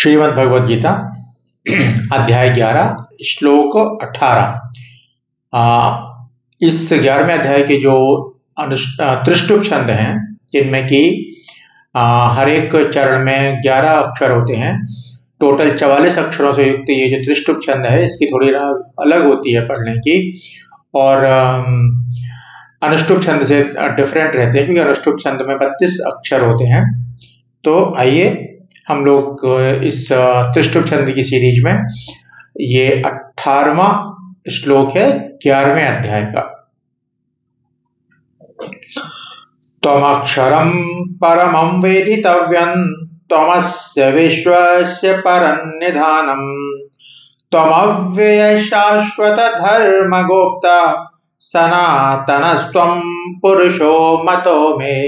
श्रीमद् भगवद गीता अध्याय 11 श्लोक 18। इस 11वें अध्याय के जो त्रिष्टुप छंद हैं, जिनमें कि हर एक चरण में 11 अक्षर होते हैं, टोटल 44 अक्षरों से युक्त ये जो त्रिष्टुप छंद है, इसकी थोड़ी अलग होती है पढ़ने की, और अनुष्टुप छंद से डिफरेंट रहते हैं, क्योंकि अनुष्टुप छंद में 32 अक्षर होते हैं। तो आइए हम लोग इस त्रिष्टुप छंद की सीरीज में ये 18वां श्लोक है 11वें अध्याय का। त्वमक्षरं परमं वेदितव्यं त्वमस्य विश्वस्य परन्निधानम् त्वमव्ययः शाश्वत धर्मगोप्ता सनातनस्त्वं पुरुषो मतो मे।